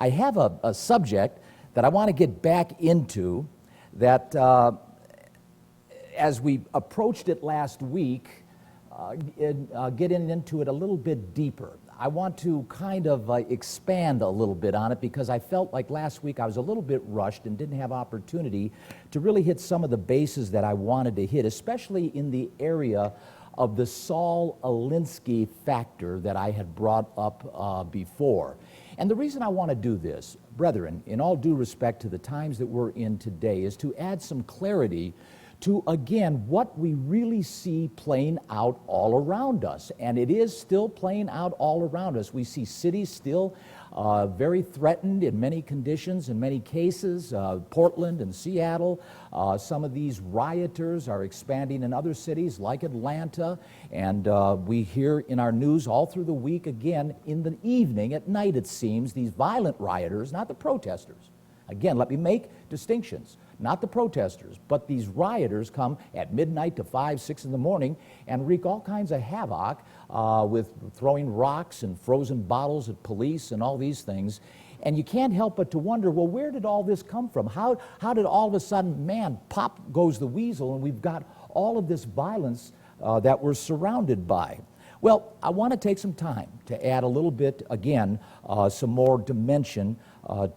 I have a subject that I want to get back into that as we approached it last week, getting into it a little bit deeper. I want to kind of expand a little bit on it because I felt like last week I was a little bit rushed and didn't have opportunity to really hit some of the bases that I wanted to hit, especially in the area of the Saul Alinsky factor that I had brought up before. And the reason I want to do this, brethren, in all due respect to the times that we're in today, is to add some clarity to, again, what we really see playing out all around us. And it is still playing out all around us. We see cities still very threatened in many conditions, in many cases. Portland and Seattle, some of these rioters are expanding in other cities like Atlanta. And we hear in our news all through the week, again, in the evening, at night it seems, these violent rioters, not the protesters. Again, let me make distinctions. Not the protesters, but these rioters come at midnight to 5, 6 in the morning and wreak all kinds of havoc with throwing rocks and frozen bottles at police and all these things. And you can't help but to wonder, well, where did all this come from? How did all of a sudden, man, pop goes the weasel, and we've got all of this violence that we're surrounded by? Well, I want to take some time to add a little bit, again, some more dimension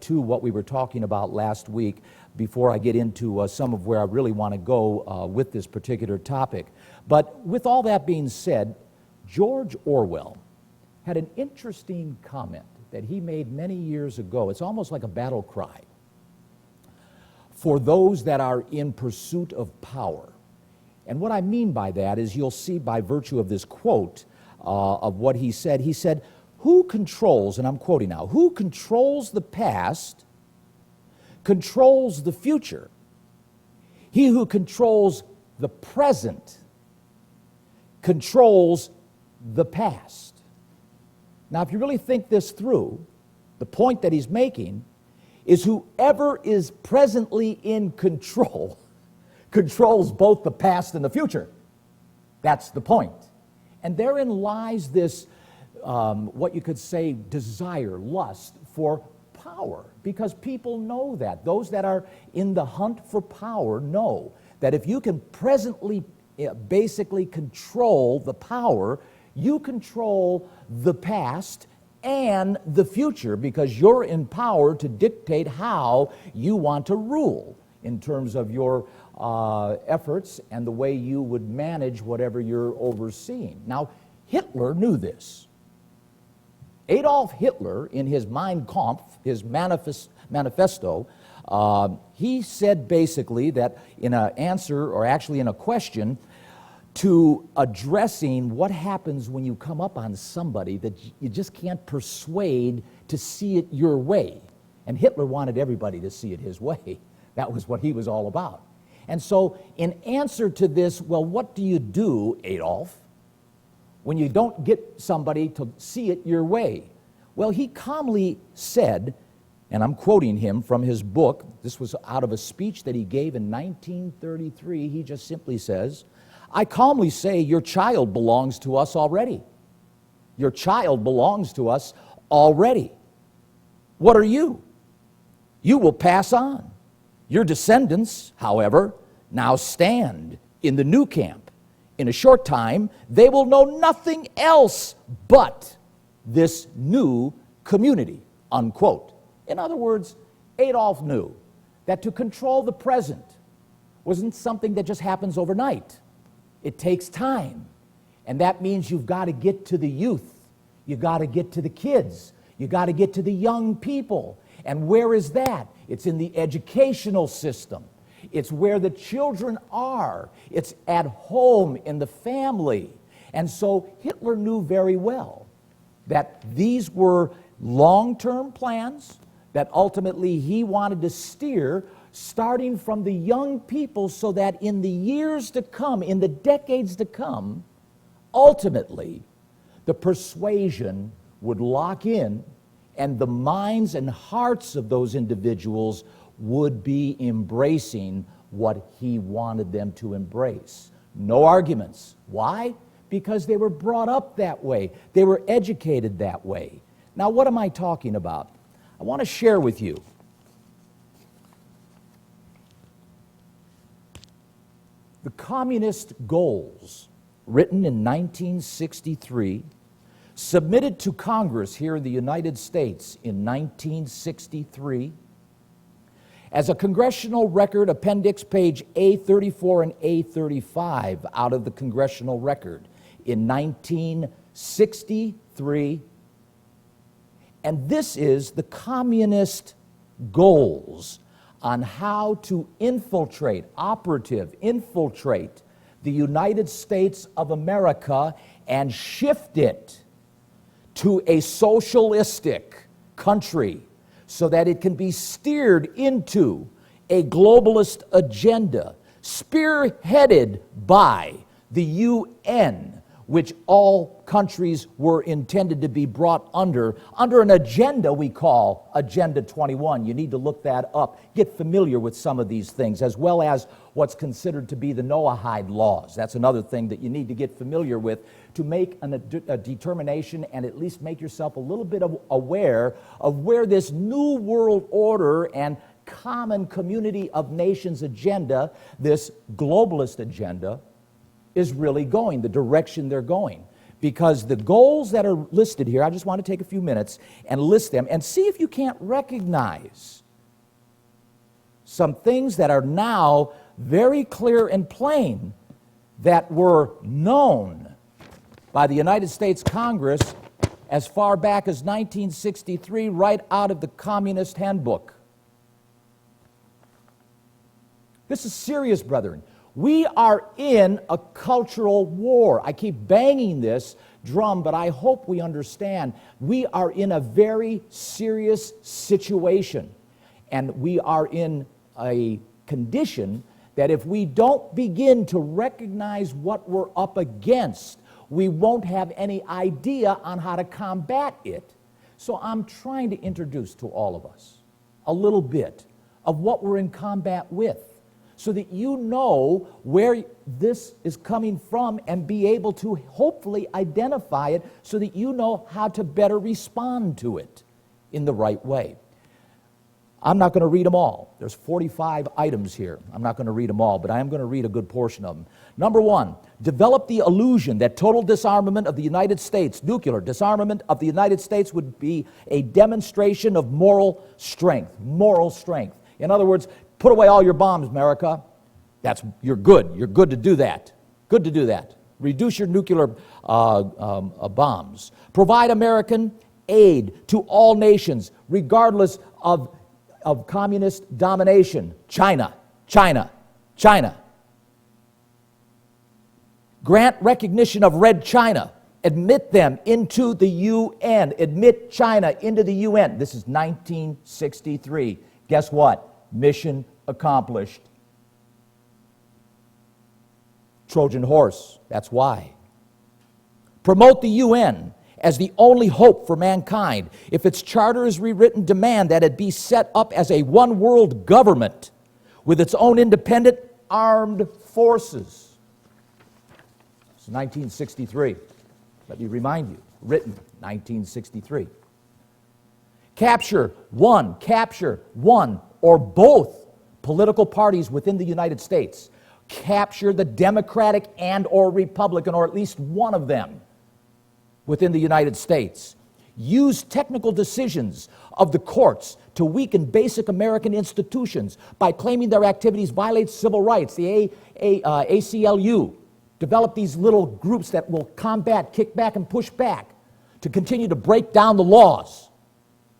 to what we were talking about last week before I get into some of where I really want to go with this particular topic. But with all that being said, George Orwell had an interesting comment that he made many years ago. It's almost like a battle cry for those that are in pursuit of power. And what I mean by that is, you'll see by virtue of this quote of what he said, who controls, and I'm quoting now, who controls the past controls the future. He who controls the present controls the past. Now, if you really think this through, the point that he's making is whoever is presently in control controls both the past and the future. That's the point. And therein lies this, what you could say, desire, lust for power, because people know that. Those that are in the hunt for power know that if you can presently basically control the power, you control the past and the future, because you're in power to dictate how you want to rule in terms of your efforts and the way you would manage whatever you're overseeing. Now, Hitler knew this. Adolf Hitler, in his Mein Kampf, his manifesto, he said basically that in an answer, or actually in a question, to addressing what happens when you come up on somebody that you just can't persuade to see it your way. And Hitler wanted everybody to see it his way. That was what he was all about. And so in answer to this, well, what do you do, Adolf, when you don't get somebody to see it your way? Well, he calmly said, and I'm quoting him from his book, this was out of a speech that he gave in 1933, he just simply says, I calmly say your child belongs to us already. Your child belongs to us already. What are you? You will pass on. Your descendants, however, now stand in the new camp. In a short time, they will know nothing else but this new community, unquote. In other words, Adolf knew that to control the present wasn't something that just happens overnight. It takes time. And that means you've got to get to the youth. You've got to get to the kids. You've got to get to the young people. And where is that? It's in the educational system. It's where the children are. It's at home in the family. And so Hitler knew very well that these were long-term plans that ultimately he wanted to steer, starting from the young people, so that in the years to come, in the decades to come, ultimately the persuasion would lock in, and the minds and hearts of those individuals would be embracing what he wanted them to embrace. No arguments. Why? Because they were brought up that way. They were educated that way. Now, what am I talking about? I want to share with you the communist goals written in 1963, submitted to Congress here in the United States in 1963, as a congressional record, appendix page A34 and A35 out of the congressional record in 1963. And this is the communist goals on how to infiltrate the United States of America and shift it to a socialistic country so that it can be steered into a globalist agenda spearheaded by the UN, which all countries were intended to be brought under an agenda we call Agenda 21. You need to look that up, get familiar with some of these things, as well as what's considered to be the Noahide laws. That's another thing that you need to get familiar with to make a determination and at least make yourself a little bit aware of where this new world order and common community of nations agenda, this globalist agenda, is really going, the direction they're going. Because the goals that are listed here, I just want to take a few minutes and list them and see if you can't recognize some things that are now very clear and plain that were known by the United States Congress as far back as 1963, right out of the Communist Handbook. This is serious, brethren. We are in a cultural war. I keep banging this drum, but I hope we understand. We are in a very serious situation, and we are in a condition that if we don't begin to recognize what we're up against, we won't have any idea on how to combat it. So I'm trying to introduce to all of us a little bit of what we're in combat with, so that you know where this is coming from and be able to hopefully identify it so that you know how to better respond to it in the right way. I'm not going to read them all. There's 45 items here. I'm not going to read them all, but I am going to read a good portion of them. Number one, develop the illusion that total disarmament of the United States, nuclear disarmament of the United States, would be a demonstration of moral strength. Moral strength. In other words, put away all your bombs, America. You're good. You're good to do that. Good to do that. Reduce your nuclear bombs. Provide American aid to all nations, regardless of communist domination. China. Grant recognition of Red China. Admit them into the UN. Admit China into the UN. This is 1963. Guess what? Mission accomplished. Trojan horse, that's why. Promote the UN as the only hope for mankind. If its charter is rewritten, demand that it be set up as a one-world government with its own independent armed forces. It's 1963. Let me remind you, written 1963. Capture one or both political parties within the United States. Capture the Democratic and or Republican, or at least one of them within the United States. Use technical decisions of the courts to weaken basic American institutions by claiming their activities violate civil rights. The ACLU. Develop these little groups that will combat, kick back, and push back to continue to break down the laws.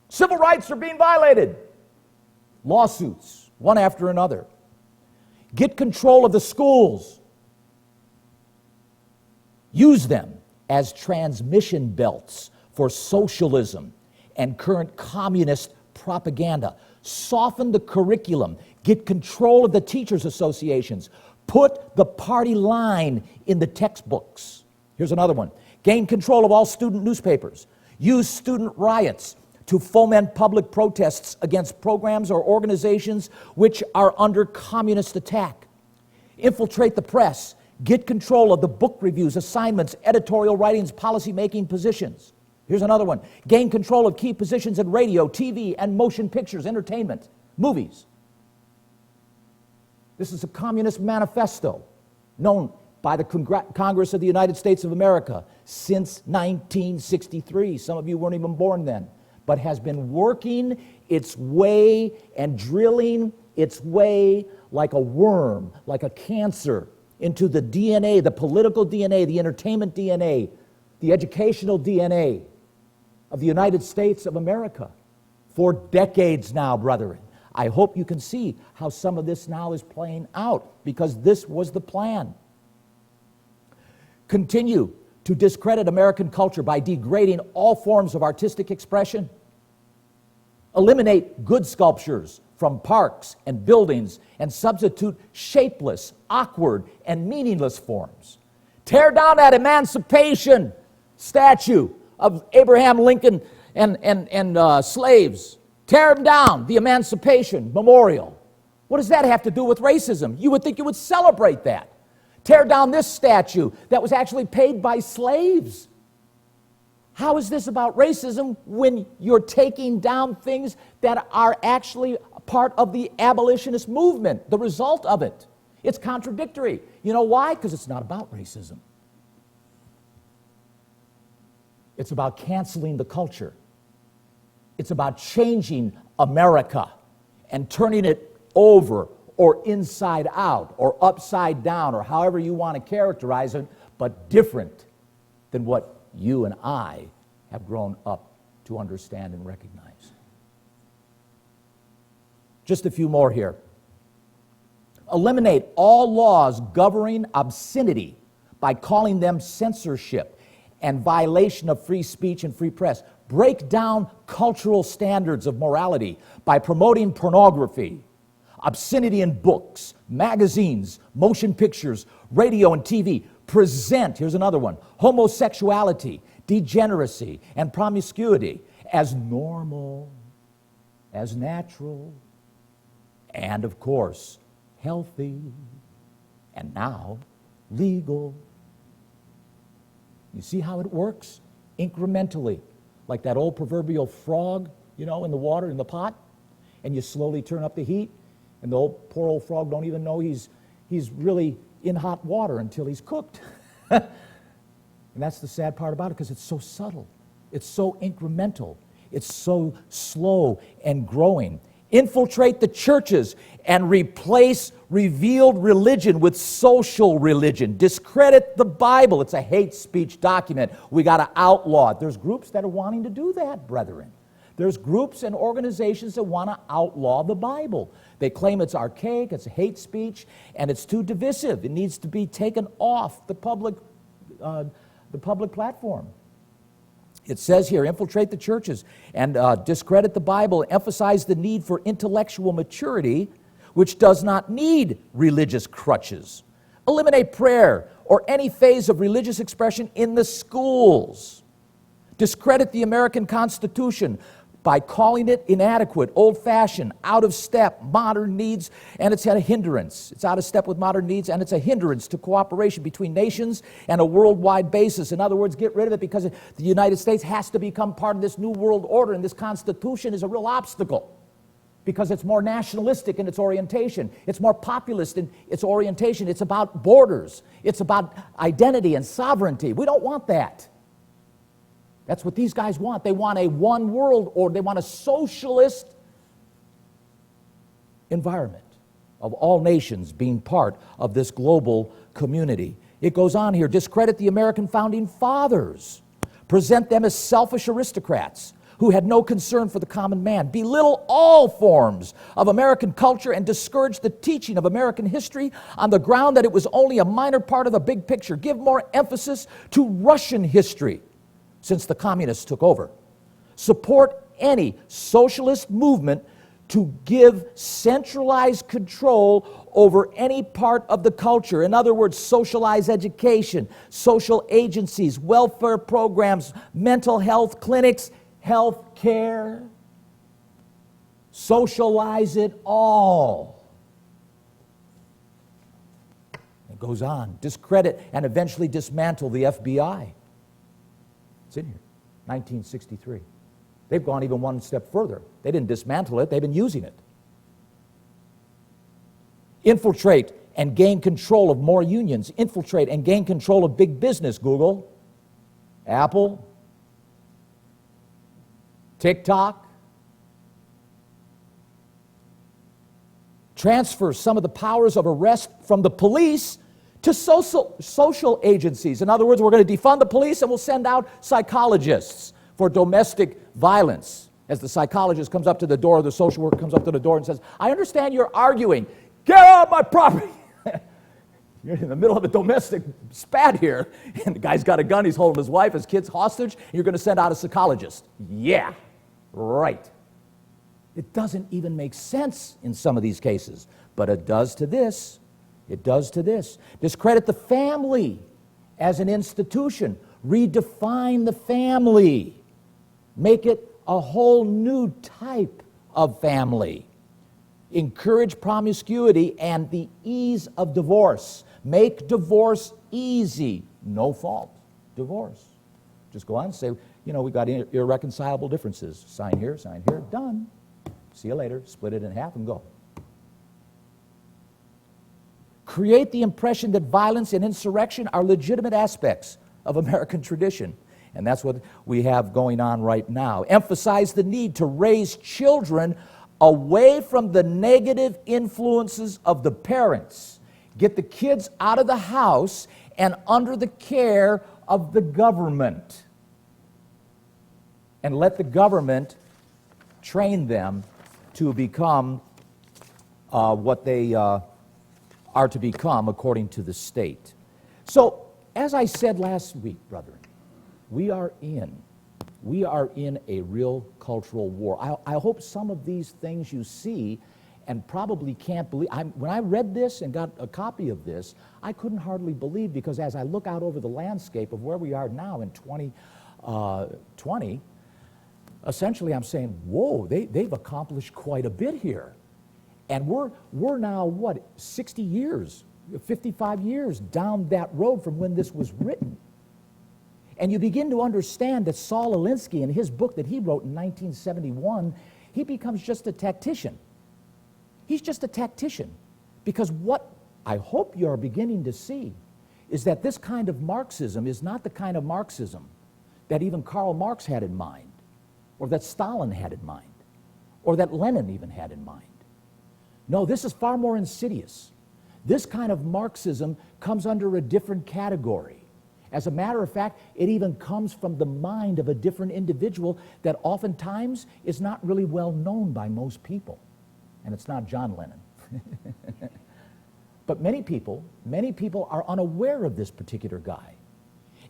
Civil rights are being violated. Lawsuits, one after another. Get control of the schools. Use them as transmission belts for socialism and current communist propaganda. Soften the curriculum. Get control of the teachers' associations. Put the party line in the textbooks. Here's another one. Gain control of all student newspapers. Use student riots to foment public protests against programs or organizations which are under communist attack. Infiltrate the press. Get control of the book reviews, assignments, editorial writings, policy-making positions. Here's another one. Gain control of key positions in radio, TV, and motion pictures, entertainment, movies. This is a communist manifesto known by the Congress of the United States of America since 1963. Some of you weren't even born then, but has been working its way and drilling its way like a worm, like a cancer, into the DNA, the political DNA, the entertainment DNA, the educational DNA of the United States of America for decades now, brethren. I hope you can see how some of this now is playing out, because this was the plan. Continue to discredit American culture by degrading all forms of artistic expression. Eliminate good sculptures from parks and buildings and substitute shapeless, awkward, and meaningless forms. Tear down that Emancipation statue of Abraham Lincoln and slaves. Tear them down, the Emancipation Memorial. What does that have to do with racism? You would think you would celebrate that. Tear down this statue that was actually paid by slaves. How is this about racism when you're taking down things that are actually part of the abolitionist movement, the result of it? It's contradictory. You know why? Because it's not about racism. It's about canceling the culture. It's about changing America and turning it over or inside out or upside down or however you want to characterize it, but different than what you and I have grown up to understand and recognize. Just a few more here. Eliminate all laws governing obscenity by calling them censorship and violation of free speech and free press. Break down cultural standards of morality by promoting pornography, obscenity in books, magazines, motion pictures, radio and TV. Present, here's another one, homosexuality, degeneracy, and promiscuity as normal, as natural, and of course, healthy, and now legal. You see how it works? Incrementally, like that old proverbial frog, in the water, in the pot, and you slowly turn up the heat, and the poor old frog don't even know he's really in hot water until he's cooked. And that's the sad part about it, because it's so subtle. It's so incremental. It's so slow and growing. Infiltrate the churches and replace revealed religion with social religion. Discredit the Bible. It's a hate speech document. We got to outlaw it. There's groups that are wanting to do that, brethren. There's groups and organizations that want to outlaw the Bible. They claim it's archaic, it's hate speech, and it's too divisive. It needs to be taken off the public platform. It says here, infiltrate the churches and discredit the Bible, emphasize the need for intellectual maturity, which does not need religious crutches. Eliminate prayer or any phase of religious expression in the schools. Discredit the American Constitution by calling it inadequate, old-fashioned, out of step, modern needs, and it's a hindrance. It's out of step with modern needs, and it's a hindrance to cooperation between nations and a worldwide basis. In other words, get rid of it, because the United States has to become part of this new world order, and this Constitution is a real obstacle because it's more nationalistic in its orientation. It's more populist in its orientation. It's about borders. It's about identity and sovereignty. We don't want that. That's what these guys want. They want a one world order. They want a socialist environment of all nations being part of this global community. It goes on here. Discredit the American founding fathers. Present them as selfish aristocrats who had no concern for the common man. Belittle all forms of American culture and discourage the teaching of American history on the ground that it was only a minor part of the big picture. Give more emphasis to Russian history since the communists took over. Support any socialist movement to give centralized control over any part of the culture. In other words, socialize education, social agencies, welfare programs, mental health clinics, health care. Socialize it all. It goes on. Discredit and eventually dismantle the FBI. It's in here. 1963. They've gone even one step further. They didn't dismantle it, they've been using it. Infiltrate and gain control of more unions. Infiltrate and gain control of big business. Google, Apple, TikTok. Transfer some of the powers of arrest from the police to social agencies. In other words, we're going to defund the police and we'll send out psychologists for domestic violence. As the psychologist comes up to the door, the social worker comes up to the door and says, I understand you're arguing. Get out of my property. You're in the middle of a domestic spat here, and the guy's got a gun, he's holding his wife, his kids hostage, and you're going to send out a psychologist. Yeah, right. It doesn't even make sense in some of these cases, but it does to this. It does to this. Discredit the family as an institution. Redefine the family. Make it a whole new type of family. Encourage promiscuity and the ease of divorce. Make divorce easy. No fault. Divorce. Just go on and say, you know, we've got irreconcilable differences. Sign here, done. See you later. Split it in half and go. Create the impression that violence and insurrection are legitimate aspects of American tradition. And that's what we have going on right now. Emphasize the need to raise children away from the negative influences of the parents. Get the kids out of the house and under the care of the government. And let the government train them to become what they are to become according to the state. So, as I said last week, brethren, we are in a real cultural war. I hope some of these things you see and probably can't believe. When I read this and got a copy of this, I couldn't hardly believe, because as I look out over the landscape of where we are now in 2020, essentially I'm saying, whoa, they've accomplished quite a bit here. And we're now, what, 60 years, 55 years down that road from when this was written. And you begin to understand that Saul Alinsky, in his book that he wrote in 1971, he becomes just a tactician. He's just a tactician. Because what I hope you're beginning to see is that this kind of Marxism is not the kind of Marxism that even Karl Marx had in mind, or that Stalin had in mind, or that Lenin even had in mind. No, this is far more insidious. This kind of Marxism comes under a different category. As a matter of fact, it even comes from the mind of a different individual that oftentimes is not really well known by most people. And it's not John Lennon. But many people are unaware of this particular guy.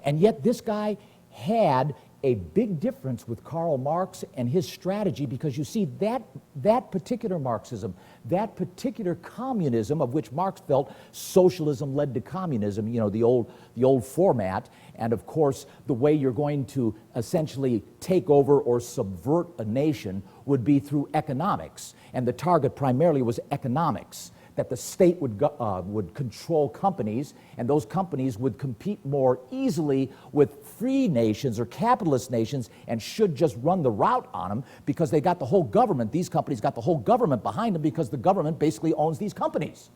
And yet this guy had a big difference with Karl Marx and his strategy, because you see that particular Marxism, that particular communism of which Marx felt socialism led to communism, you know, the old format, and of course the way you're going to essentially take over or subvert a nation would be through economics, and the target primarily was economics. That the state would control companies, and those companies would compete more easily with free nations or capitalist nations, and should just run the route on them because they got the whole government. These companies got the whole government behind them because the government basically owns these companies.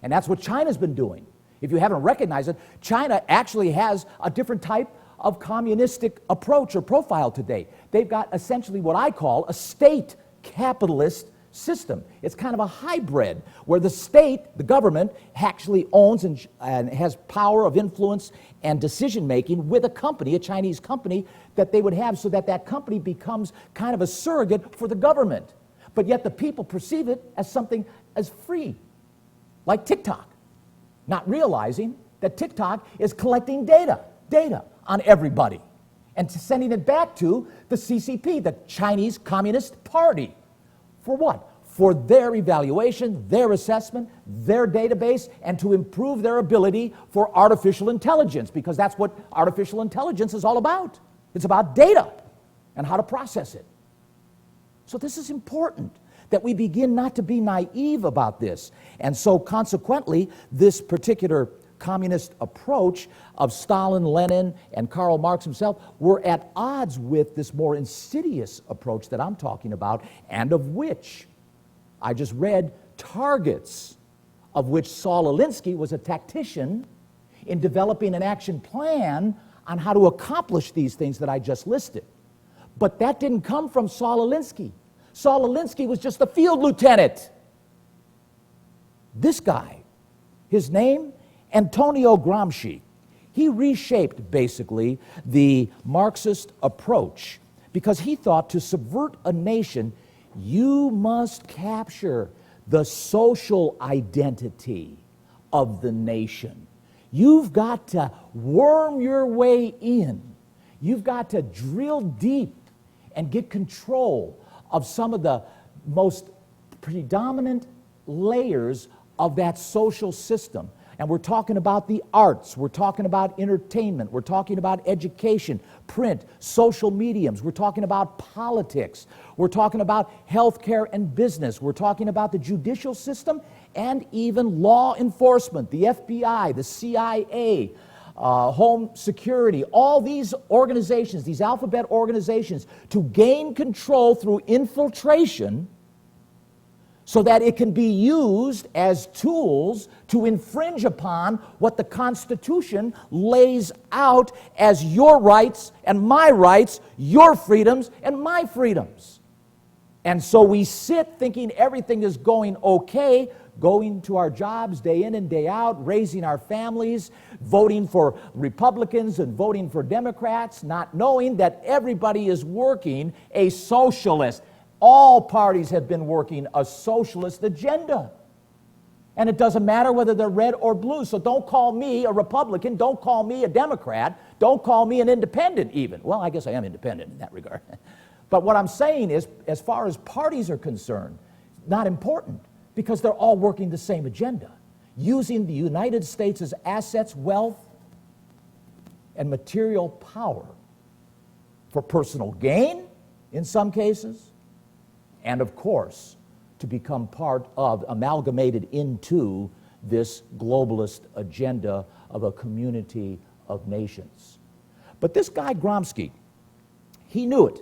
And that's what China's been doing. If you haven't recognized it, China actually has a different type of communistic approach or profile today. They've got essentially what I call a state capitalist system. It's kind of a hybrid where the state, the government, actually owns and has power of influence and decision making with a company, a Chinese company, that they would have, so that that company becomes kind of a surrogate for the government. But yet the people perceive it as something as free, like TikTok, not realizing that TikTok is collecting data on everybody and sending it back to the CCP, the Chinese Communist Party. For what? For their evaluation, their assessment, their database, and to improve their ability for artificial intelligence, because that's what artificial intelligence is all about. It's about data and how to process it. So this is important, that we begin not to be naive about this. And so consequently, this particular communist approach of Stalin, Lenin, and Karl Marx himself were at odds with this more insidious approach that I'm talking about, and of which I just read targets, of which Saul Alinsky was a tactician in developing an action plan on how to accomplish these things that I just listed. But that didn't come from Saul Alinsky. Saul Alinsky was just a field lieutenant. This guy, his name, Antonio Gramsci, he reshaped basically the Marxist approach because he thought to subvert a nation, you must capture the social identity of the nation. You've got to worm your way in. You've got to drill deep and get control of some of the most predominant layers of that social system. And we're talking about the arts, we're talking about entertainment, we're talking about education, print, social mediums, we're talking about politics, we're talking about healthcare and business, we're talking about the judicial system, and even law enforcement, the FBI, the CIA, Home Security, all these organizations, these alphabet organizations, to gain control through infiltration so that it can be used as tools to infringe upon what the Constitution lays out as your rights and my rights, your freedoms and my freedoms. And so we sit thinking everything is going okay, going to our jobs day in and day out, raising our families, voting for Republicans and voting for Democrats, not knowing that everybody is working a socialist. All parties have been working a socialist agenda. And it doesn't matter whether they're red or blue. So don't call me a Republican, don't call me a Democrat, don't call me an independent even. Well, I guess I am independent in that regard. But what I'm saying is, as far as parties are concerned, not important, because they're all working the same agenda, using the United States' assets, wealth, and material power for personal gain in some cases, and of course, to become part of, amalgamated into this globalist agenda of a community of nations. But this guy Gramsci, he knew it,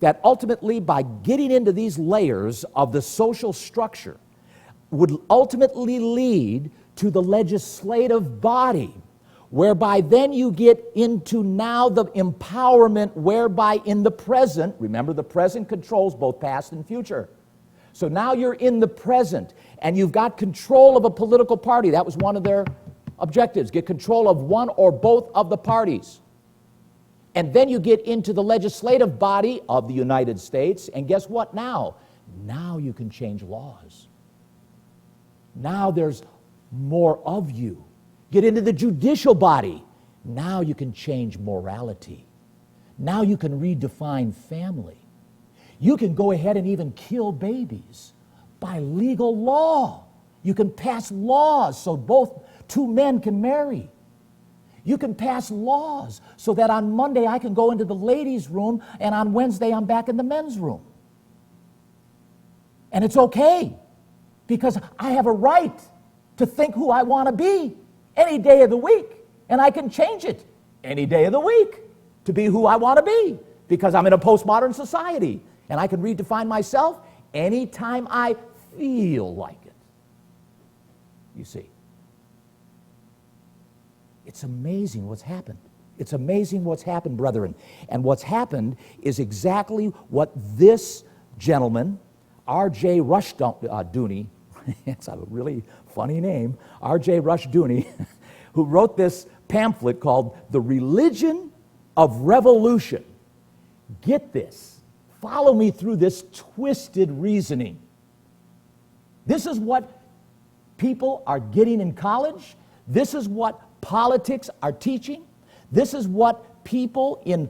that ultimately by getting into these layers of the social structure would ultimately lead to the legislative body, whereby then you get into now the empowerment whereby in the present, remember the present controls both past and future. So now you're in the present and you've got control of a political party. That was one of their objectives, get control of one or both of the parties. And then you get into the legislative body of the United States, and guess what now? Now you can change laws. Now there's more of you. Get into the judicial body. Now you can change morality. Now you can redefine family. You can go ahead and even kill babies by legal law. You can pass laws so two men can marry. You can pass laws so that on Monday I can go into the ladies' room and on Wednesday I'm back in the men's room. And it's okay because I have a right to think who I want to be any day of the week, and I can change it any day of the week to be who I want to be because I'm in a postmodern society, and I can redefine myself anytime I feel like it. You see, it's amazing what's happened. It's amazing what's happened, brethren. And what's happened is exactly what this gentleman, R.J. Rushdoony, it's a really funny name, R.J. Rushdoony, who wrote this pamphlet called The Religion of Revolution. Get this. Follow me through this twisted reasoning. This is what people are getting in college. This is what politics are teaching. This is what people in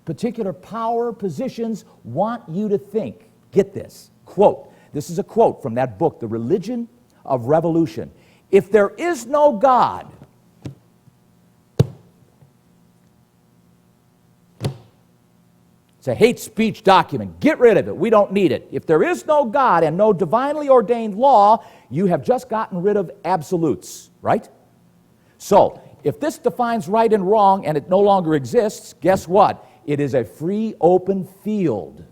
particular power positions want you to think. Get this. Quote. This is a quote from that book, The Religion of Revolution. If there is no God, it's a hate speech document. Get rid of it. We don't need it. If there is no God and no divinely ordained law, you have just gotten rid of absolutes, right? So, if this defines right and wrong and it no longer exists, guess what? It is a free, open field.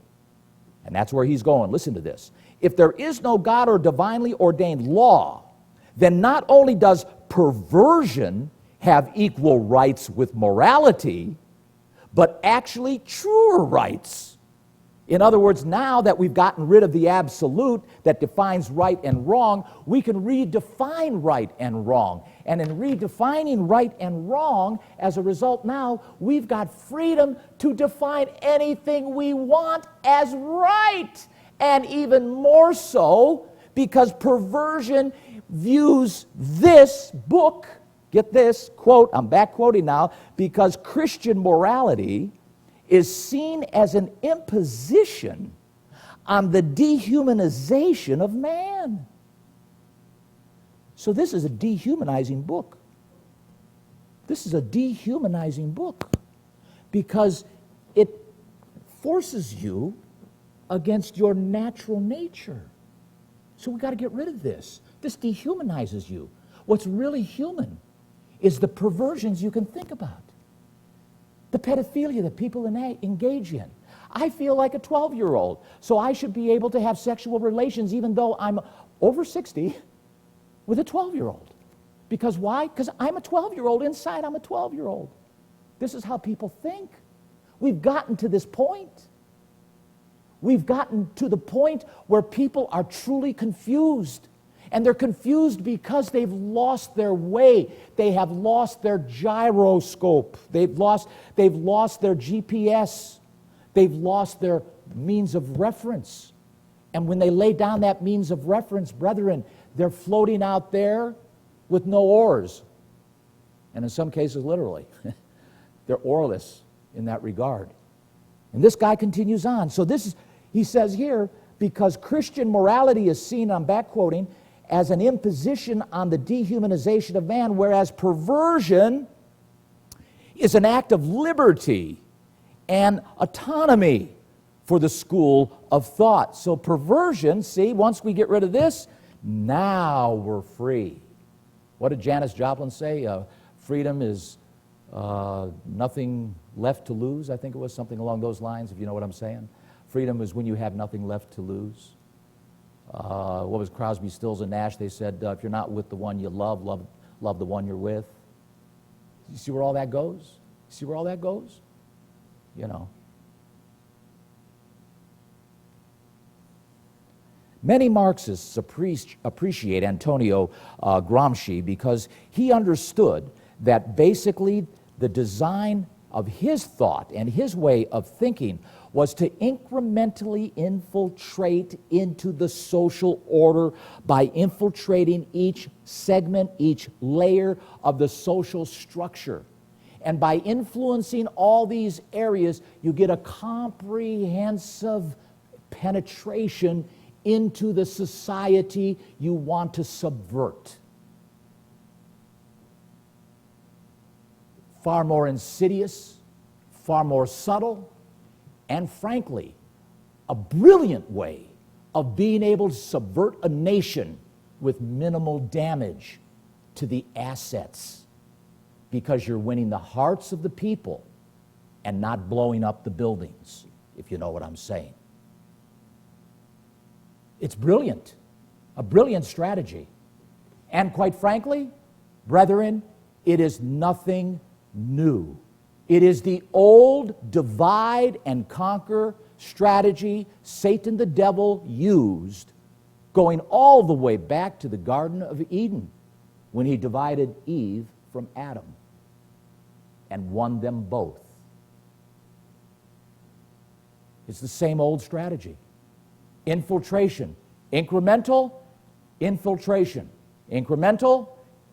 And that's where he's going. Listen to this. If there is no God or divinely ordained law, then not only does perversion have equal rights with morality, but actually truer rights. In other words, now that we've gotten rid of the absolute that defines right and wrong, we can redefine right and wrong. And in redefining right and wrong, as a result now, we've got freedom to define anything we want as right. And even more so, because perversion views this book, get this, quote, I'm back quoting now, because Christian morality is seen as an imposition on the dehumanization of man. So this is a dehumanizing book. This is a dehumanizing book because it forces you against your natural nature. So we've got to get rid of this. This dehumanizes you. What's really human is the perversions you can think about. The pedophilia that people engage in. I feel like a 12-year-old, so I should be able to have sexual relations even though I'm over 60 with a 12-year-old. Because why? Because I'm a 12-year-old. Inside, I'm a 12-year-old. This is how people think. We've gotten to this point. We've gotten to the point where people are truly confused. And they're confused because they've lost their way. They have lost their gyroscope. They've lost their GPS. They've lost their means of reference. And when they lay down that means of reference, brethren, they're floating out there with no oars. And in some cases, literally. They're oarless in that regard. And this guy continues on. So he says here, because Christian morality is seen, I'm back quoting, as an imposition on the dehumanization of man, whereas perversion is an act of liberty and autonomy for the school of thought. So perversion, see, once we get rid of this, now we're free. What did Janis Joplin say? Freedom is nothing left to lose. I think it was something along those lines, if you know what I'm saying. Freedom is when you have nothing left to lose. What was Crosby, Stills, and Nash? They said, if you're not with the one you love, love the one you're with. You see where all that goes? You see where all that goes? You know. Many Marxists appreciate Antonio Gramsci because he understood that basically the design of his thought and his way of thinking was to incrementally infiltrate into the social order by infiltrating each segment, each layer of the social structure. And by influencing all these areas, you get a comprehensive penetration into the society you want to subvert. Far more insidious, far more subtle, and frankly, a brilliant way of being able to subvert a nation with minimal damage to the assets, because you're winning the hearts of the people and not blowing up the buildings, if you know what I'm saying. It's brilliant, a brilliant strategy. And quite frankly, brethren, it is nothing new. It is the old divide and conquer strategy Satan the devil used going all the way back to the Garden of Eden when he divided Eve from Adam and won them both. It's the same old strategy. Infiltration. Incremental, infiltration. Incremental,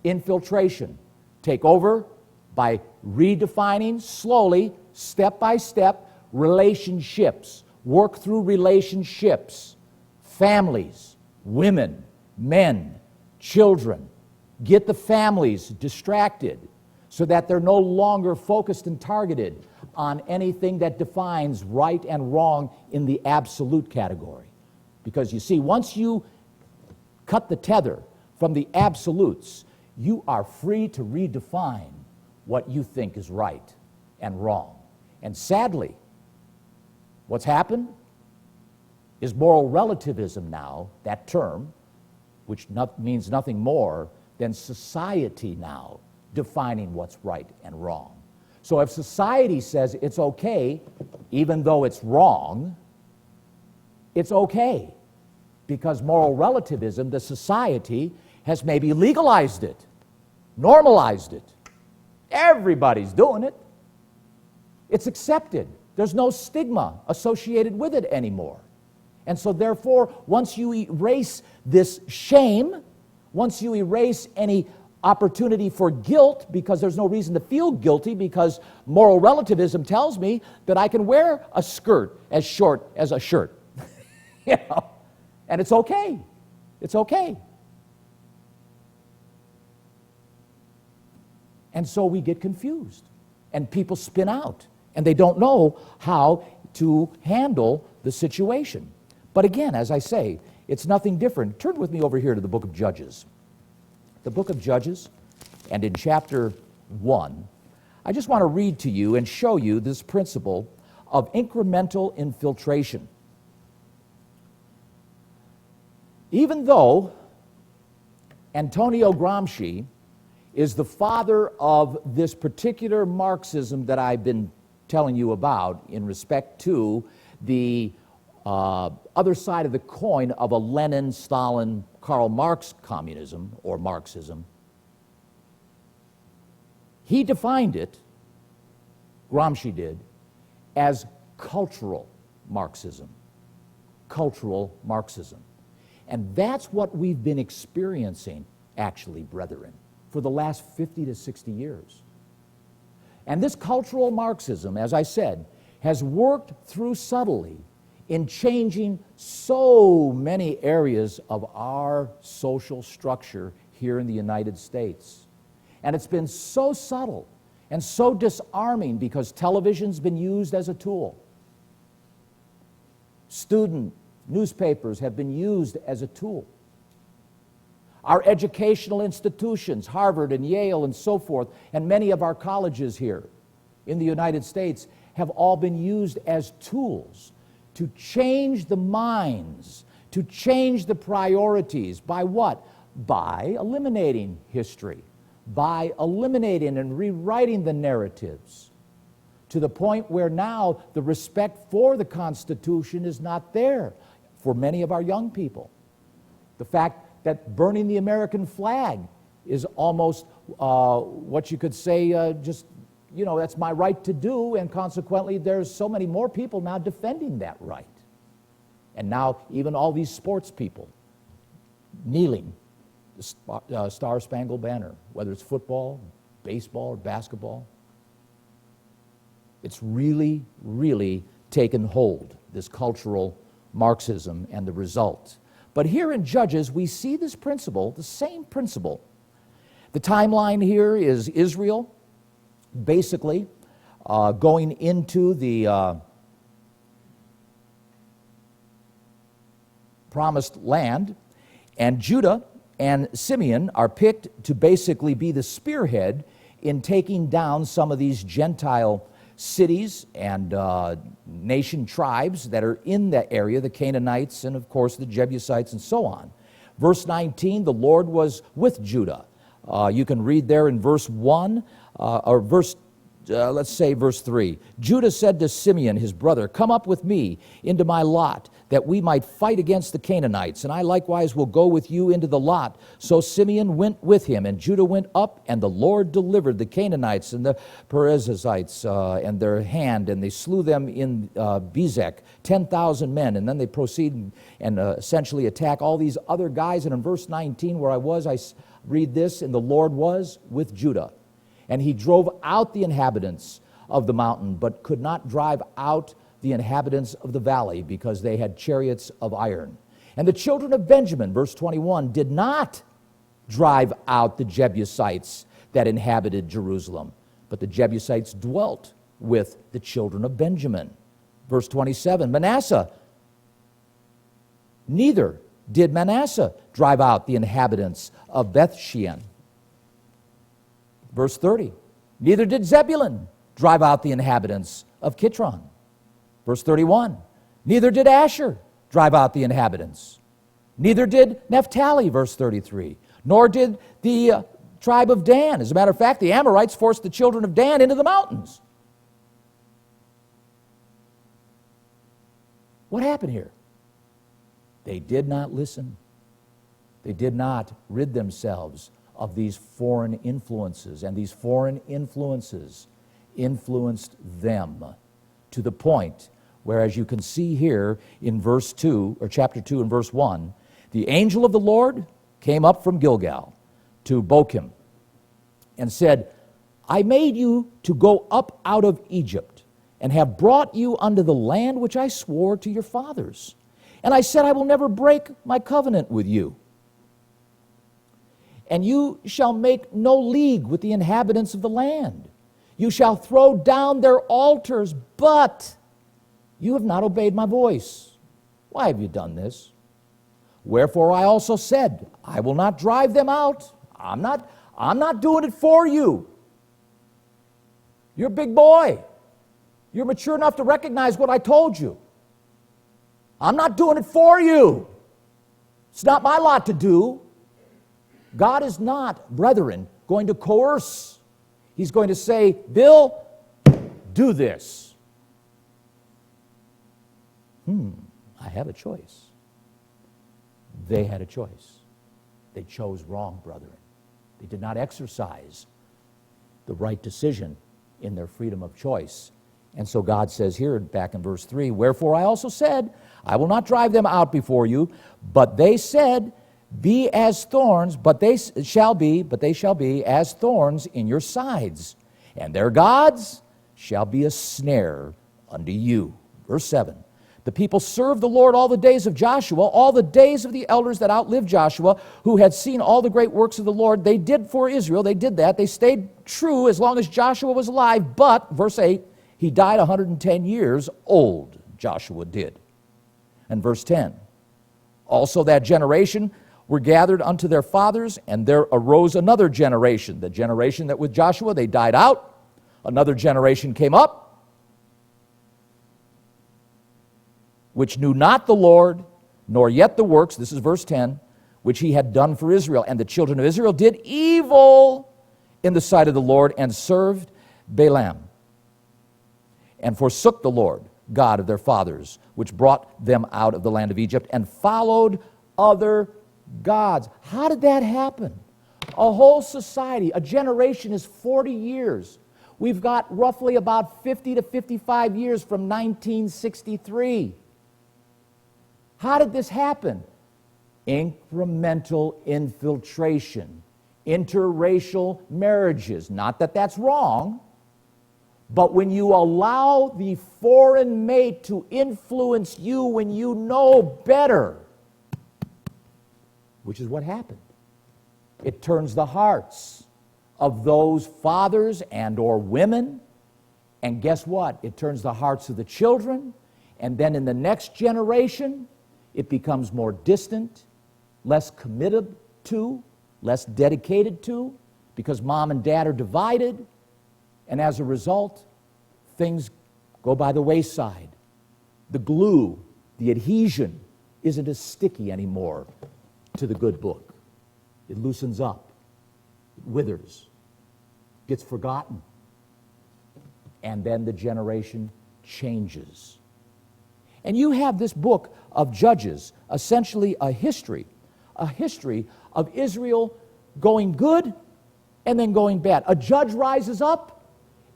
infiltration. Take over by redefining slowly, step by step, relationships. Work through relationships. Families, women, men, children. Get the families distracted so that they're no longer focused and targeted on anything that defines right and wrong in the absolute category. Because you see, once you cut the tether from the absolutes, you are free to redefine what you think is right and wrong. And sadly, what's happened is moral relativism now, that term, which means nothing more than society now defining what's right and wrong. So if society says it's okay, even though it's wrong, it's okay, because moral relativism, the society, has maybe legalized it, normalized it. Everybody's doing it. It's accepted. There's no stigma associated with it anymore. And so therefore, once you erase this shame, once you erase any opportunity for guilt, because there's no reason to feel guilty, because moral relativism tells me that I can wear a skirt as short as a shirt. You know? And it's okay. It's okay. And so we get confused, and people spin out, and they don't know how to handle the situation. But again, as I say, it's nothing different. Turn with me over here to the book of Judges. The book of Judges, and in chapter 1, I just want to read to you and show you this principle of incremental infiltration. Even though Antonio Gramsci is the father of this particular Marxism that I've been telling you about in respect to the other side of the coin of a Lenin, Stalin, Karl Marx communism or Marxism, he defined it, Gramsci did, as cultural Marxism. Cultural Marxism. And that's what we've been experiencing, actually, brethren, for the last 50 to 60 years. And this cultural Marxism, as I said, has worked through subtly in changing so many areas of our social structure here in the United States. And it's been so subtle and so disarming because television's been used as a tool. Student newspapers have been used as a tool. Our educational institutions, Harvard and Yale and so forth, and many of our colleges here in the United States have all been used as tools to change the minds, to change the priorities. By what? By eliminating history, by eliminating and rewriting the narratives, to the point where now the respect for the Constitution is not there for many of our young people. The fact that burning the American flag is almost what you could say just, you know, that's my right to do, and consequently there's so many more people now defending that right. And now even all these sports people kneeling, the Star-Spangled Banner, whether it's football, baseball, or basketball. It's really, really taken hold, this cultural Marxism and the result. But here in Judges, we see this principle, the same principle. The timeline here is Israel, basically going into the promised land, and Judah and Simeon are picked to basically be the spearhead in taking down some of these Gentile cities and nation tribes that are in that area, the Canaanites and of course the Jebusites and so on. Verse 19, the Lord was with Judah. You can read there in verse 1 or verse let's say verse 3. Judah said to Simeon, his brother, "Come up with me into my lot, that we might fight against the Canaanites, and I likewise will go with you into the lot." So Simeon went with him, and Judah went up, and the Lord delivered the Canaanites and the Perizzites and their hand, and they slew them in Bezek, 10,000 men, and then they proceed and essentially attack all these other guys. And in verse 19, where I read this, "And the Lord was with Judah, and he drove out the inhabitants of the mountain, but could not drive out the inhabitants of the valley, because they had chariots of iron. And the children of Benjamin," verse 21, "did not drive out the Jebusites that inhabited Jerusalem, but the Jebusites dwelt with the children of Benjamin." Verse 27, "Manasseh, neither did Manasseh drive out the inhabitants of Bethshean, Verse 30, neither did Zebulun drive out the inhabitants of Kitron. Verse 31, neither did Asher drive out the inhabitants. Neither did Naphtali, verse 33, nor did the tribe of Dan. As a matter of fact, the Amorites forced the children of Dan into the mountains. What happened here? They did not listen. They did not rid themselves of these foreign influences, and these foreign influences influenced them to the point where, as you can see here in verse 2, or chapter 2 and verse 1, the angel of the Lord came up from Gilgal to Bochim and said, I made you to go up out of Egypt and have brought you unto the land which I swore to your fathers. And I said, I will never break my covenant with you. And you shall make no league with the inhabitants of the land. You shall throw down their altars, but you have not obeyed my voice. Why have you done this? Wherefore I also said, I will not drive them out. I'm not doing it for you. You're a big boy. You're mature enough to recognize what I told you. I'm not doing it for you. It's not my lot to do. God is not, brethren, going to coerce. He's going to say, Bill, do this. I have a choice. They had a choice. They chose wrong, brethren. They did not exercise the right decision in their freedom of choice. And so God says here, back in verse 3, wherefore I also said, I will not drive them out before you, but they said, be as thorns, but they shall be as thorns in your sides, and their gods shall be a snare unto you. Verse 7, the people served the Lord all the days of Joshua, all the days of the elders that outlived Joshua, who had seen all the great works of the Lord. They did for Israel, they did that. They stayed true as long as Joshua was alive, but, verse 8, he died 110 years old, Joshua did. And verse 10, also that generation were gathered unto their fathers, and there arose another generation, the generation that with Joshua they died out. Another generation came up, which knew not the Lord, nor yet the works, this is verse 10, which he had done for Israel. And the children of Israel did evil in the sight of the Lord, and served Balaam, and forsook the Lord, God of their fathers, which brought them out of the land of Egypt, and followed other gods. How did that happen? A whole society, a generation is 40 years. We've got roughly about 50 to 55 years from 1963. How did this happen? Incremental infiltration, interracial marriages. Not that that's wrong, but when you allow the foreign mate to influence you when you know better, which is what happened, it turns the hearts of those fathers and or women, and guess what? It turns the hearts of the children, and then in the next generation, it becomes more distant, less committed to, less dedicated to, because mom and dad are divided, and as a result, things go by the wayside. The glue, the adhesion, isn't as sticky anymore to the good book. It loosens up, it withers, gets forgotten, and then the generation changes. And you have this book of Judges, essentially a history of Israel going good and then going bad. A judge rises up,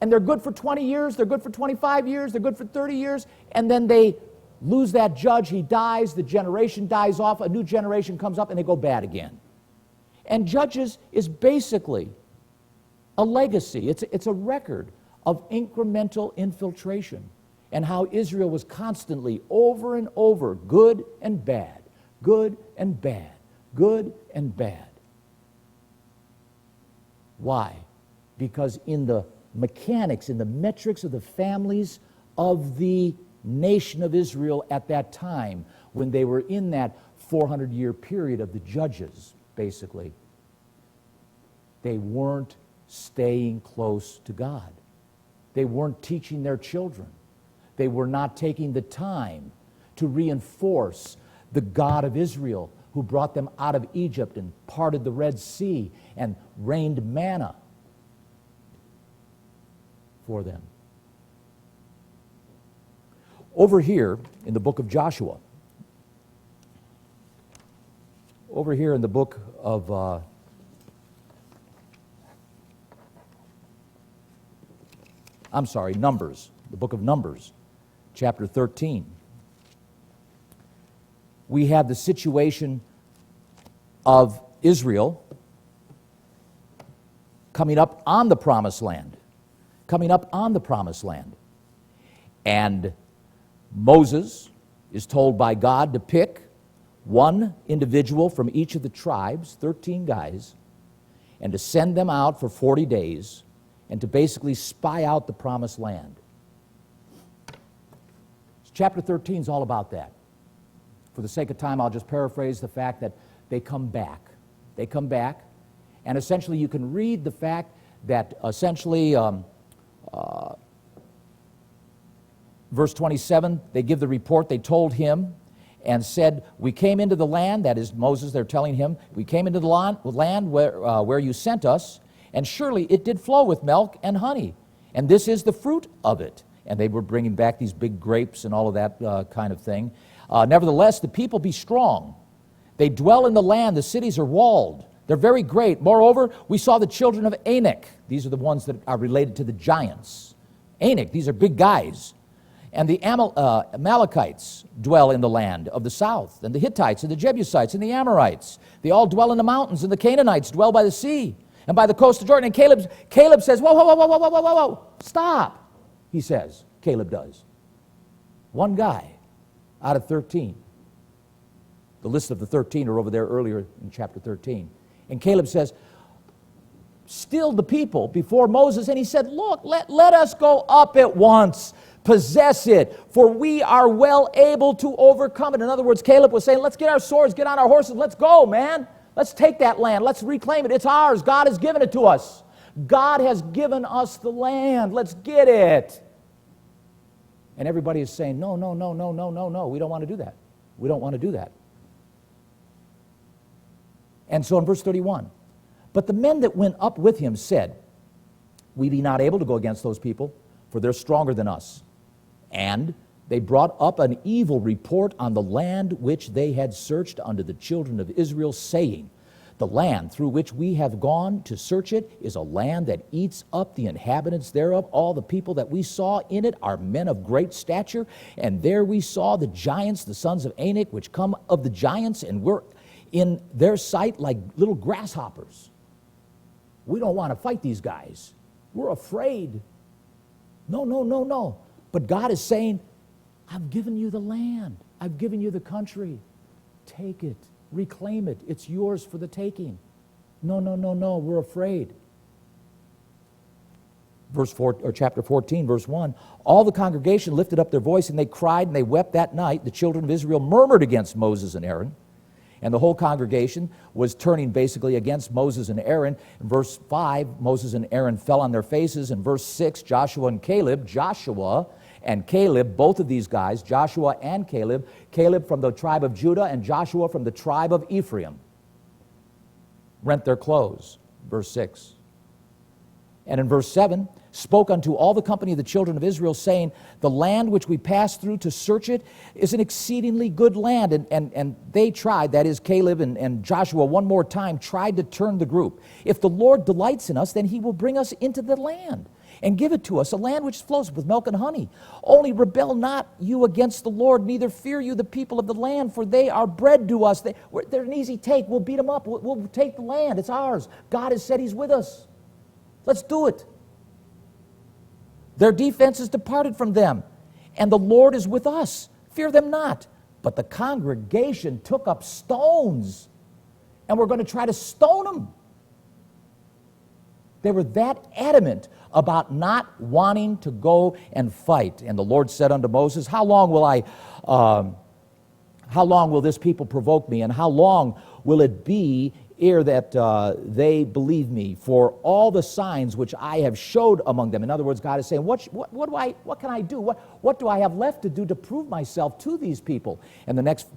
and they're good for 20 years, they're good for 25 years, they're good for 30 years, and then they lose that judge, he dies, the generation dies off, a new generation comes up, and they go bad again. And Judges is basically a legacy. It's a record of incremental infiltration and how Israel was constantly, over and over, good and bad, good and bad, good and bad. Why? Because in the mechanics, in the metrics of the families of the nation of Israel at that time, when they were in that 400-year period of the judges, basically, they weren't staying close to God. They weren't teaching their children. They were not taking the time to reinforce the God of Israel who brought them out of Egypt and parted the Red Sea and rained manna for them. Over here in the book of Joshua, over here in the book of Numbers, the book of Numbers, chapter 13. We have the situation of Israel coming up on the promised land. And Moses is told by God to pick one individual from each of the tribes, 13 guys, and to send them out for 40 days and to basically spy out the promised land. Chapter 13 is all about that. For the sake of time, I'll just paraphrase the fact that they come back. They come back, and essentially you can read the fact that essentially, verse 27, they give the report. They told him and said, we came into the land, that is Moses, they're telling him, we came into the land where you sent us, and surely it did flow with milk and honey, and this is the fruit of it. And they were bringing back these big grapes and all of that kind of thing. Nevertheless, the people be strong. They dwell in the land. The cities are walled. They're very great. Moreover, we saw the children of Anak. These are the ones that are related to the giants. Anak, these are big guys. And the Amalekites dwell in the land of the south, and the Hittites and the Jebusites and the Amorites. They all dwell in the mountains, and the Canaanites dwell by the sea and by the coast of Jordan. And Caleb says, whoa, stop. He says, Caleb does. One guy out of 13. The list of the 13 are over there earlier in chapter 13. And Caleb says, stilled the people before Moses, and he said, look, let us go up at once, possess it, for we are well able to overcome it. In other words, Caleb was saying, let's get our swords, get on our horses, let's go, man. Let's take that land, let's reclaim it. It's ours. God has given it to us. God has given us the land. Let's get it. And everybody is saying, no, we don't want to do that. We don't want to do that. And so in verse 31, but the men that went up with him said, we be not able to go against those people, for they're stronger than us. And they brought up an evil report on the land which they had searched unto the children of Israel, saying, the land through which we have gone to search it is a land that eats up the inhabitants thereof. All the people that we saw in it are men of great stature. And there we saw the giants, the sons of Anak, which come of the giants, and were in their sight like little grasshoppers. We don't want to fight these guys. We're afraid. No. But God is saying, I've given you the land. I've given you the country. Take it. Reclaim it. It's yours for the taking. No, we're afraid. Chapter 14, verse 1, all the congregation lifted up their voice, and they cried and they wept that night. The children of Israel murmured against Moses and Aaron, and the whole congregation was turning basically against Moses and Aaron. In verse 5, Moses and Aaron fell on their faces. In verse 6, Joshua and Caleb, both of these guys, Joshua and Caleb from the tribe of Judah and Joshua from the tribe of Ephraim, rent their clothes, verse 6. And in verse 7, spoke unto all the company of the children of Israel, saying, the land which we passed through to search it is an exceedingly good land. And they tried, that is Caleb and Joshua one more time, tried to turn the group. If the Lord delights in us, then he will bring us into the land and give it to us, a land which flows with milk and honey. Only rebel not you against the Lord, neither fear you the people of the land, for they are bread to us. They're an easy take. We'll beat them up. We'll take the land. It's ours. God has said he's with us. Let's do it. Their defense is departed from them, and the Lord is with us. Fear them not. But the congregation took up stones, and we're going to try to stone them. They were that adamant about not wanting to go and fight. And the Lord said unto Moses, how long will this people provoke me, and how long will it be ere that they believe me for all the signs which I have showed among them. In other words, God is saying, what can I do? What do I have left to do to prove myself to these people? And the next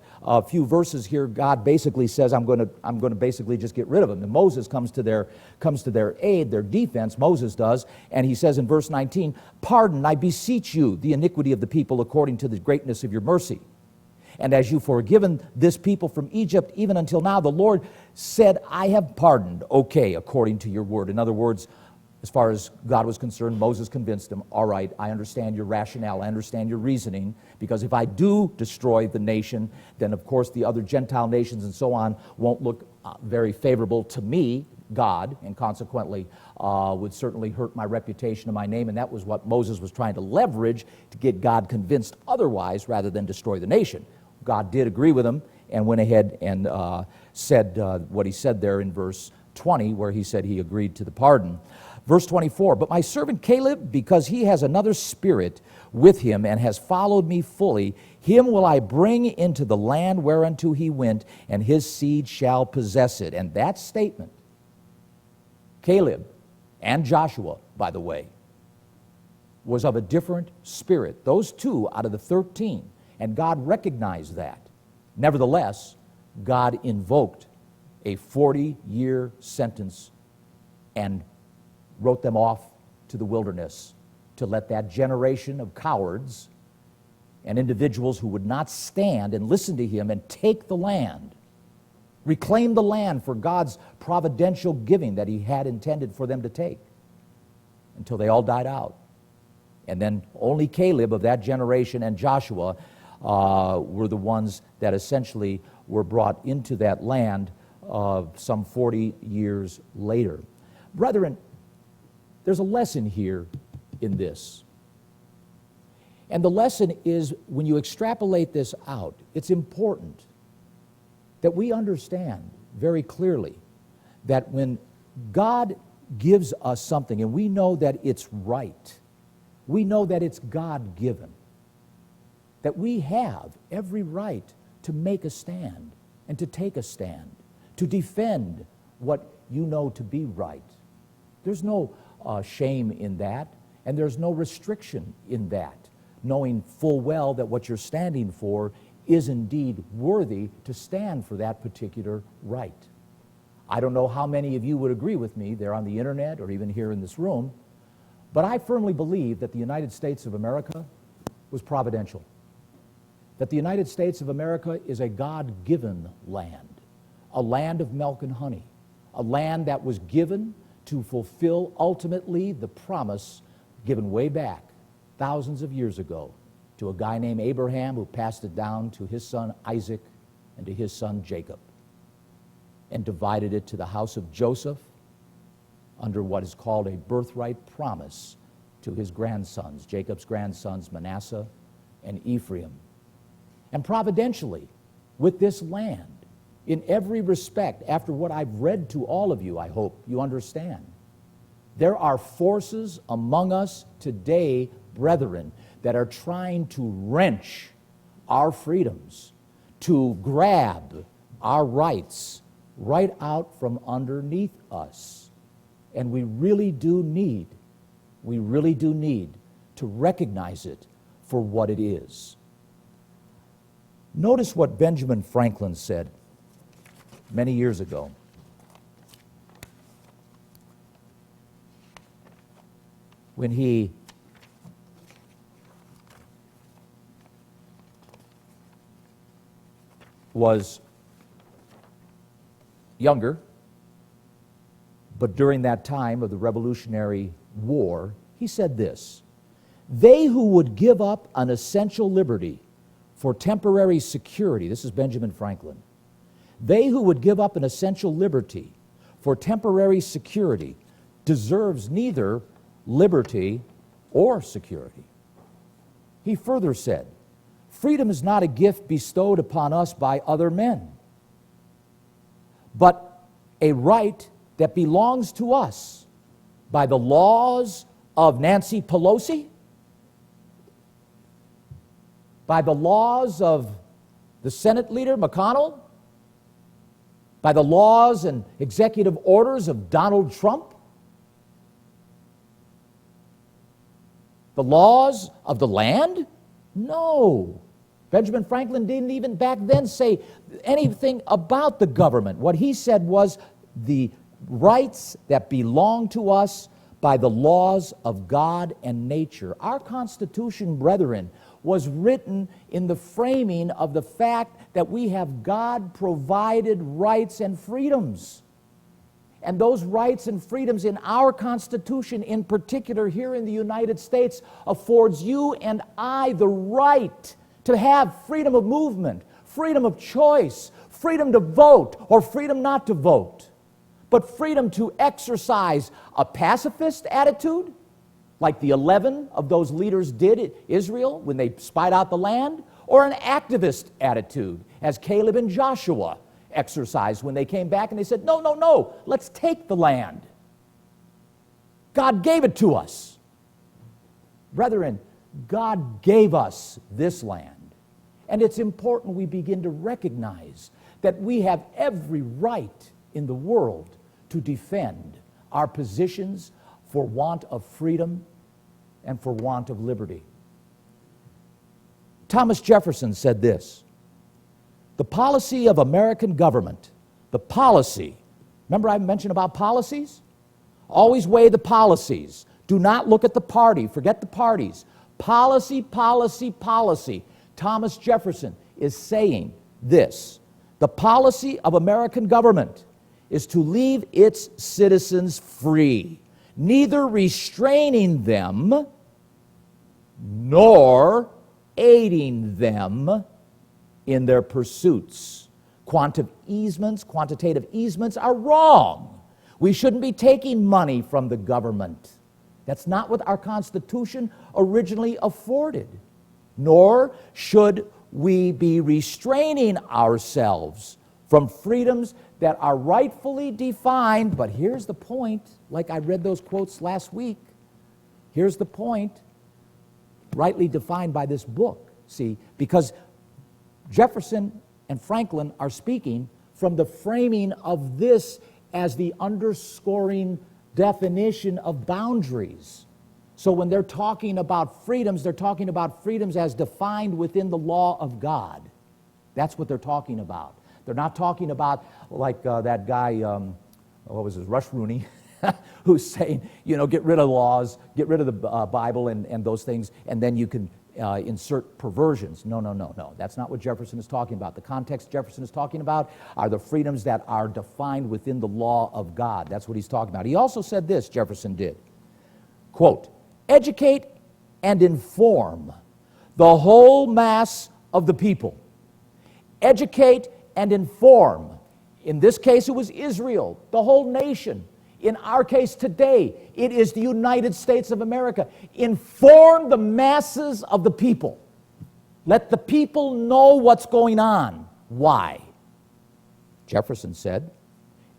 few verses here, God basically says, I'm going to basically just get rid of them. And Moses comes to their aid, their defense, Moses does, and he says in verse 19, pardon, I beseech you, the iniquity of the people according to the greatness of your mercy. And as you've forgiven this people from Egypt, even until now, the Lord said, I have pardoned, okay, according to your word. In other words, as far as God was concerned, Moses convinced him, all right, I understand your rationale, I understand your reasoning, because if I do destroy the nation, then of course the other Gentile nations and so on won't look very favorable to me, God, and consequently would certainly hurt my reputation and my name, and that was what Moses was trying to leverage to get God convinced otherwise rather than destroy the nation. God did agree with him and went ahead and said what he said there in verse 20, where he said he agreed to the pardon. Verse 24, but my servant Caleb, because he has another spirit with him and has followed me fully, him will I bring into the land whereunto he went, and his seed shall possess it. And that statement, Caleb and Joshua, by the way, was of a different spirit. Those two out of the 13. And God recognized that. Nevertheless, God invoked a 40-year sentence and wrote them off to the wilderness to let that generation of cowards and individuals who would not stand and listen to him and take the land, reclaim the land for God's providential giving that he had intended for them to take, until they all died out. And then only Caleb of that generation and Joshua were the ones that essentially were brought into that land some 40 years later. Brethren, there's a lesson here in this. And the lesson is, when you extrapolate this out, it's important that we understand very clearly that when God gives us something and we know that it's right, we know that it's God-given, that we have every right to make a stand and to take a stand, to defend what you know to be right. There's no shame in that, and there's no restriction in that, knowing full well that what you're standing for is indeed worthy to stand for that particular right. I don't know how many of you would agree with me there on the internet or even here in this room, but I firmly believe that the United States of America was providential. That the United States of America is a God-given land, a land of milk and honey, a land that was given to fulfill ultimately the promise given way back thousands of years ago to a guy named Abraham, who passed it down to his son Isaac and to his son Jacob, and divided it to the house of Joseph under what is called a birthright promise to his grandsons, Jacob's grandsons Manasseh and Ephraim. And providentially, with this land, in every respect, after what I've read to all of you, I hope you understand, there are forces among us today, brethren, that are trying to wrench our freedoms, to grab our rights right out from underneath us. And we really do need to recognize it for what it is. Notice what Benjamin Franklin said many years ago. When he was younger, but during that time of the Revolutionary War, he said this: "They who would give up an essential liberty for temporary security," this is Benjamin Franklin, "they who would give up an essential liberty for temporary security deserves neither liberty or security." He further said, "Freedom is not a gift bestowed upon us by other men, but a right that belongs to us by the laws of Nancy Pelosi, by the laws of the Senate leader McConnell, By the laws and executive orders of Donald Trump? The laws of the land? No. Benjamin Franklin didn't even back then say anything about the government. What he said was the rights that belong to us by the laws of God and nature. Our Constitution, brethren, was written in the framing of the fact that we have God-provided rights and freedoms. And those rights and freedoms in our Constitution, in particular here in the United States, affords you and I the right to have freedom of movement, freedom of choice, freedom to vote or freedom not to vote, but freedom to exercise a pacifist attitude, like the 11 of those leaders did in Israel when they spied out the land, or an activist attitude, as Caleb and Joshua exercised when they came back and they said, no, no, no, let's take the land. God gave it to us. Brethren, God gave us this land. And it's important we begin to recognize that we have every right in the world to defend our positions for want of freedom and for want of liberty. Thomas Jefferson said this: the policy of American government, the policy, remember I mentioned about policies? Always weigh the policies. Do not look at the party. Forget the parties. Policy, policy, policy. Thomas Jefferson is saying this: the policy of American government is to leave its citizens free, neither restraining them nor aiding them in their pursuits. Quantitative easements are wrong. We shouldn't be taking money from the government. That's not what our Constitution originally afforded. Nor should we be restraining ourselves from freedoms that are rightfully defined. But here's the point, like I read those quotes last week. Here's the point, rightly defined by this book. See, because Jefferson and Franklin are speaking from the framing of this as the underscoring definition of boundaries. So when they're talking about freedoms, they're talking about freedoms as defined within the law of God. That's what they're talking about. They're not talking about like that guy, what was his, Rush Rooney, who's saying, you know, get rid of laws, get rid of the Bible and those things, and then you can insert perversions. No, no, no, no. That's not what Jefferson is talking about. The context Jefferson is talking about are the freedoms that are defined within the law of God. That's what he's talking about. He also said this, Jefferson did, quote, educate and inform the whole mass of the people. Educate and inform. In this case, it was Israel, the whole nation. In our case today, it is the United States of America. Inform the masses of the people. Let the people know what's going on. Why? Jefferson said,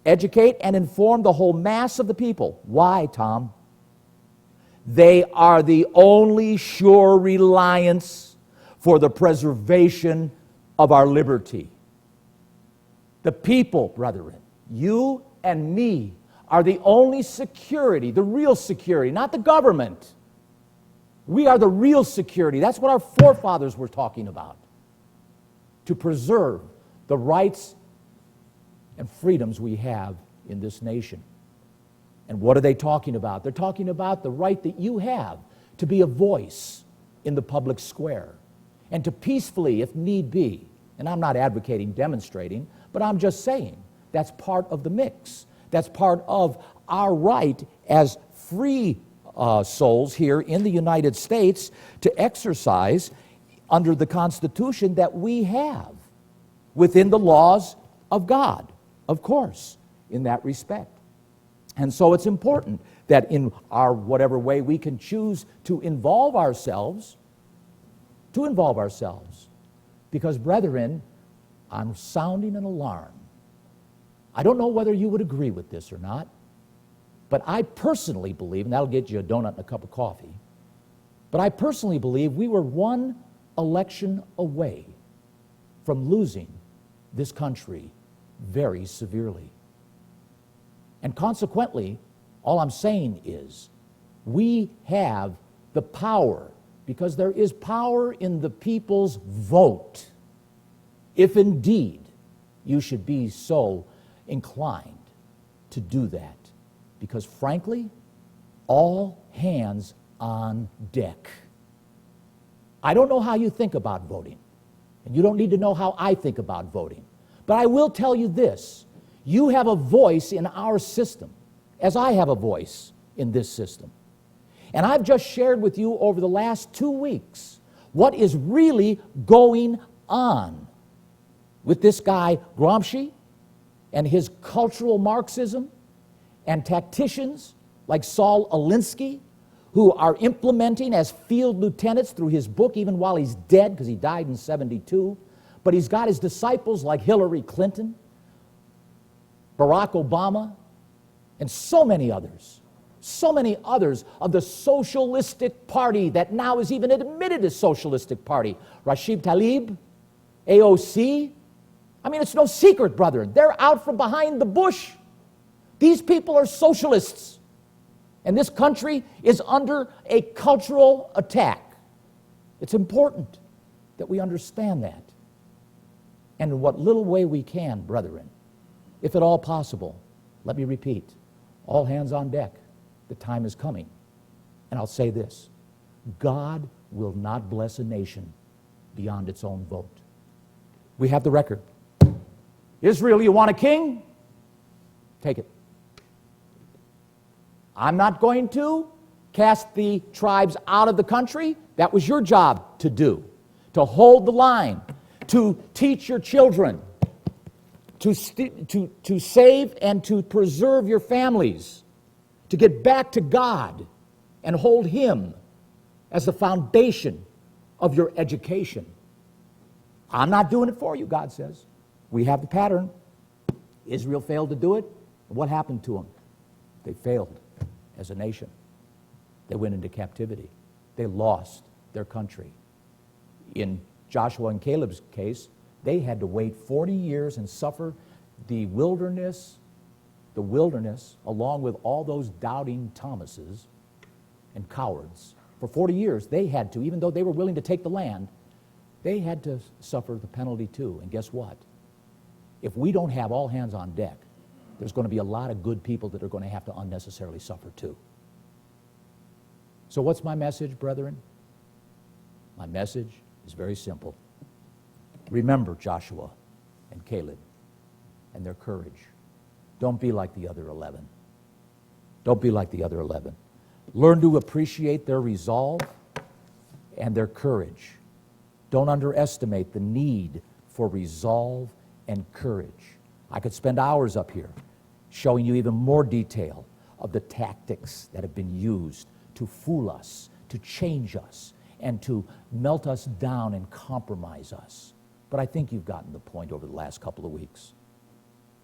educate and inform the whole mass of the people. Why, Tom? They are the only sure reliance for the preservation of our liberty. The people, brethren, you and me, are the only security, the real security, not the government. We are the real security. That's what our forefathers were talking about. To preserve the rights and freedoms we have in this nation. And what are they talking about? They're talking about the right that you have to be a voice in the public square and to peacefully, if need be, and I'm not advocating demonstrating, but I'm just saying that's part of the mix. That's part of our right as free souls here in the United States to exercise under the Constitution that we have within the laws of God, of course, in that respect. And so it's important that in our whatever way we can choose to involve ourselves, because, brethren, I'm sounding an alarm. I don't know whether you would agree with this or not, but I personally believe, and that'll get you a donut and a cup of coffee, but I personally believe we were one election away from losing this country very severely. And consequently, all I'm saying is, we have the power, because there is power in the people's vote, if indeed you should be so inclined to do that. Because frankly, all hands on deck. I don't know how you think about voting, and you don't need to know how I think about voting. But I will tell you this: you have a voice in our system, as I have a voice in this system. And I've just shared with you over the last 2 weeks what is really going on with this guy Gramsci and his cultural Marxism, and tacticians like Saul Alinsky, who are implementing as field lieutenants through his book, even while he's dead, because he died in 72. But he's got his disciples like Hillary Clinton, Barack Obama, and so many others of the socialistic party that now is even admitted as socialistic party. Rashid Tlaib, AOC. I mean, it's no secret, brethren. They're out from behind the bush. These people are socialists. And this country is under a cultural attack. It's important that we understand that. And in what little way we can, brethren, if at all possible, let me repeat, all hands on deck. The time is coming. And I'll say this: God will not bless a nation beyond its own vote. We have the record. Israel, you want a king? Take it. I'm not going to cast the tribes out of the country. That was your job to do, to hold the line, to teach your children, to save and to preserve your families, to get back to God and hold Him as the foundation of your education. I'm not doing it for you, God says. We have the pattern. Israel failed to do it. What happened to them? They failed as a nation. They went into captivity. They lost their country. In Joshua and Caleb's case, they had to wait 40 years and suffer the wilderness, along with all those doubting Thomases and cowards. For 40 years, they had to, even though they were willing to take the land, they had to suffer the penalty too. And guess what? If we don't have all hands on deck, there's going to be a lot of good people that are going to have to unnecessarily suffer too. So what's my message, brethren? My message is very simple. Remember Joshua and Caleb and their courage. Don't be like the other 11. Don't be like the other 11. Learn to appreciate their resolve and their courage. Don't underestimate the need for resolve and courage. I could spend hours up here showing you even more detail of the tactics that have been used to fool us, to change us, and to melt us down and compromise us. But I think you've gotten the point over the last couple of weeks.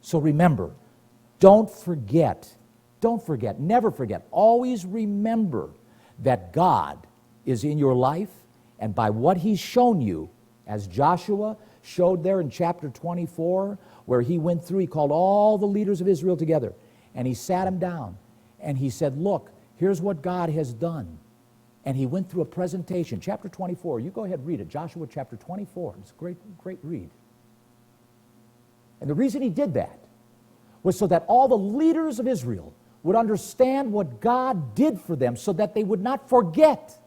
So remember, don't forget, never forget, always remember that God is in your life, and by what He's shown you, as Joshua showed there in chapter 24, where he went through, he called all the leaders of Israel together, and he sat them down, and he said, look, here's what God has done. And he went through a presentation, chapter 24. You go ahead and read it, Joshua chapter 24. It's a great read. And the reason he did that was so that all the leaders of Israel would understand what God did for them, so that they would not forget.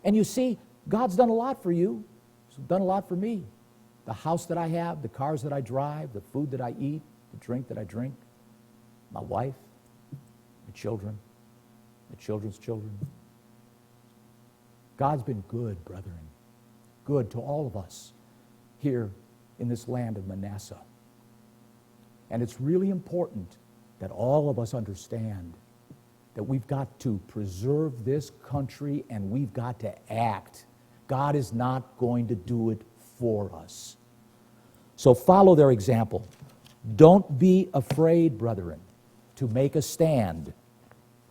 And you see, God's done a lot for you. He's done a lot for me. The house that I have, the cars that I drive, the food that I eat, the drink that I drink, my wife, my children, my children's children. God's been good, brethren, good to all of us here in this land of Manasseh. And it's really important that all of us understand that we've got to preserve this country, and we've got to act. God is not going to do it for us. So follow their example. Don't be afraid, brethren, to make a stand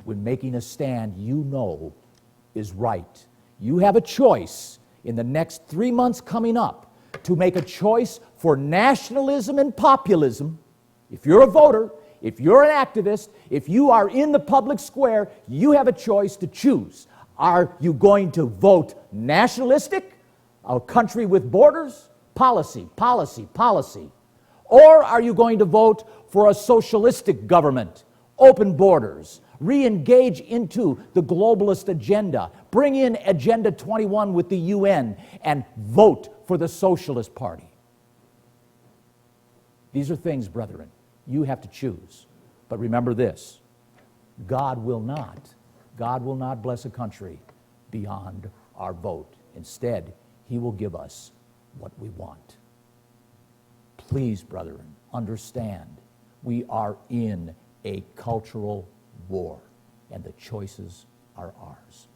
when making a stand you know is right. You have a choice in the next 3 months coming up to make a choice for nationalism and populism. If you're a voter, if you're an activist, if you are in the public square, you have a choice to choose. Are you going to vote nationalistic, a country with borders, policy, policy, policy? Or are you going to vote for a socialistic government, open borders, re-engage into the globalist agenda, bring in Agenda 21 with the UN, and vote for the Socialist Party? These are things, brethren, you have to choose. But remember this, God will not bless a country beyond our vote. Instead, He will give us what we want. Please, brethren, understand, we are in a cultural war, and the choices are ours.